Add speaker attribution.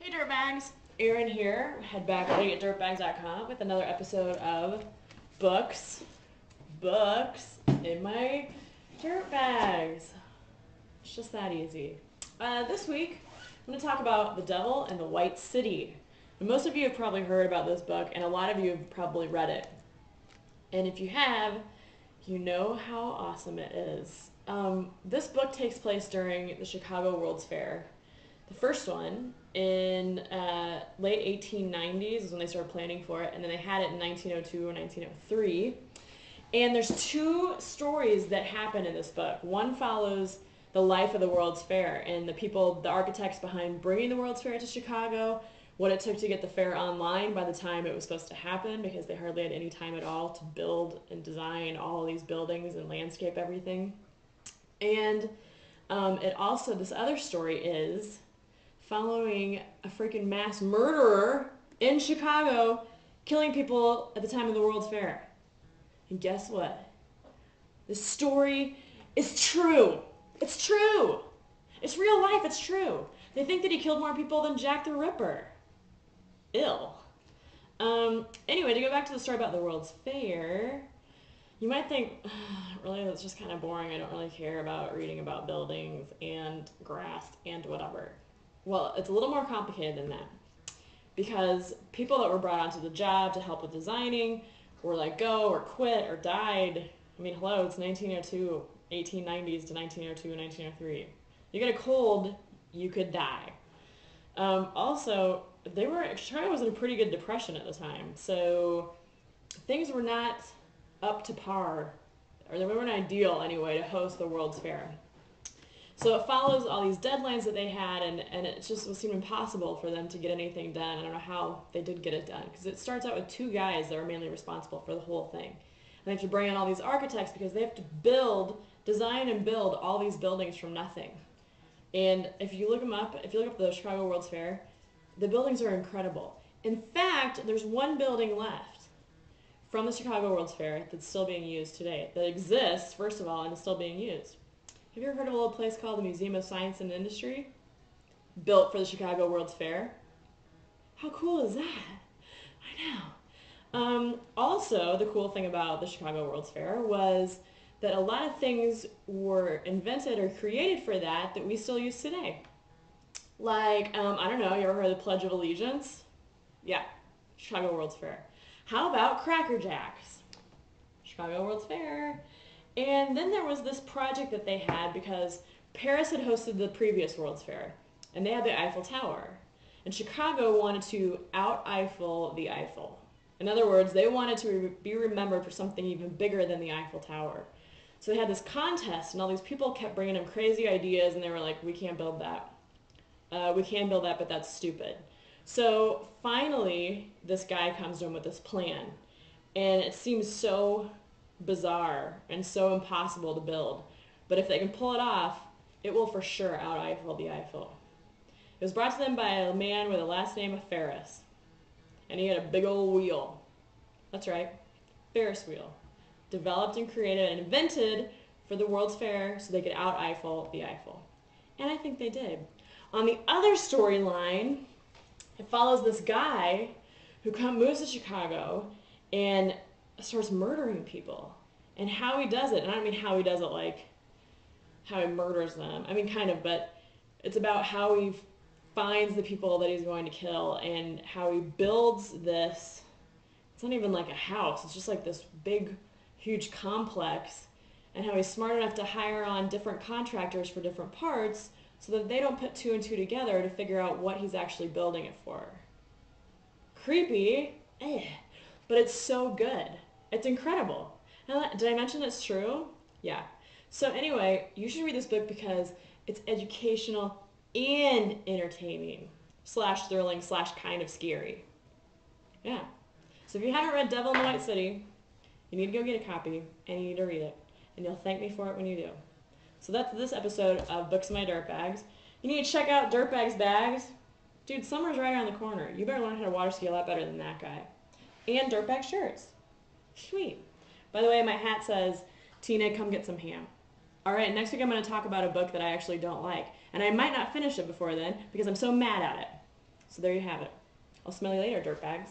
Speaker 1: Hey Durtbagz, Erin here, head back at Durtbagz.com with another episode of Books in my dirt bags. It's just that easy. This week, I'm going to talk about The Devil and the White City. And most of you have probably heard about this book, and a lot of you have probably read it. And if you have, you know how awesome it is. This book takes place during the Chicago World's Fair. The first one in late 1890s is when they started planning for it, and then they had it in 1902 or 1903. And there's two stories that happen in this book. One follows the life of the World's Fair and the people, the architects behind bringing the World's Fair to Chicago, what it took to get the fair online by the time it was supposed to happen, because they hardly had any time at all to build and design all of these buildings and landscape everything. And it also, this other story is following a freaking mass murderer in Chicago killing people at the time of the World's Fair. And guess what? This story is true. It's true. It's real life. It's true. They think that he killed more people than Jack the Ripper. Ill. Anyway, to go back to the story about the World's Fair, you might think, really, that's just kind of boring. I don't really care about reading about buildings and grass and whatever. Well, it's a little more complicated than that, because people that were brought onto the job to help with designing were let go or quit or died. I mean, hello, it's 1902, 1890s to 1902, 1903. You get a cold, you could die. Also, Chicago was in a pretty good depression at the time, so things were not up to par, or they weren't ideal anyway to host the World's Fair. So it follows all these deadlines that they had, and it just seemed impossible for them to get anything done. I don't know how they did get it done, because it starts out with two guys that are mainly responsible for the whole thing. And they have to bring in all these architects because they have to design and build all these buildings from nothing. And if you look them up, if you look up the Chicago World's Fair, the buildings are incredible. In fact, there's one building left from the Chicago World's Fair that's still being used today, that exists, first of all, and is still being used. Have you ever heard of a little place called the Museum of Science and Industry? Built for the Chicago World's Fair. How cool is that? I know. Also, the cool thing about the Chicago World's Fair was that a lot of things were invented or created for that we still use today. Like, I don't know, you ever heard of the Pledge of Allegiance? Yeah, Chicago World's Fair. How about Cracker Jacks? Chicago World's Fair. And then there was this project that they had because Paris had hosted the previous World's Fair, and they had the Eiffel Tower. And Chicago wanted to out-Eiffel the Eiffel. In other words, they wanted to be remembered for something even bigger than the Eiffel Tower. So they had this contest, and all these people kept bringing them crazy ideas, and they were like, we can't build that. We can build that, but that's stupid. So finally, this guy comes to them with this plan, and it seems so bizarre and so impossible to build. But if they can pull it off, it will for sure out-Eiffel the Eiffel. It was brought to them by a man with the last name of Ferris, and he had a big old wheel. That's right, Ferris wheel. Developed and created and invented for the World's Fair so they could out-Eiffel the Eiffel. And I think they did. On the other storyline, it follows this guy who moves to Chicago and starts murdering people. And how he does it, and I don't mean how he does it like how he murders them. I mean kind of, but it's about how he finds the people that he's going to kill and how he builds this. It's not even like a house, it's just like this big, huge complex, and how he's smart enough to hire on different contractors for different parts so that they don't put two and two together to figure out what he's actually building it for. Creepy, but it's so good. It's incredible. Now, did I mention it's true? Yeah. So anyway, you should read this book because it's educational and entertaining / thrilling / kind of scary. Yeah. So if you haven't read Devil in the White City, you need to go get a copy and you need to read it. And you'll thank me for it when you do. So that's this episode of Books in My Dirt Bags. You need to check out Durtbagz bags. Dude, summer's right around the corner. You better learn how to water ski a lot better than that guy. And Durtbagz shirts. Sweet. By the way, my hat says, Tina, come get some ham. All right, next week I'm going to talk about a book that I actually don't like. And I might not finish it before then because I'm so mad at it. So there you have it. I'll smell you later, dirtbags.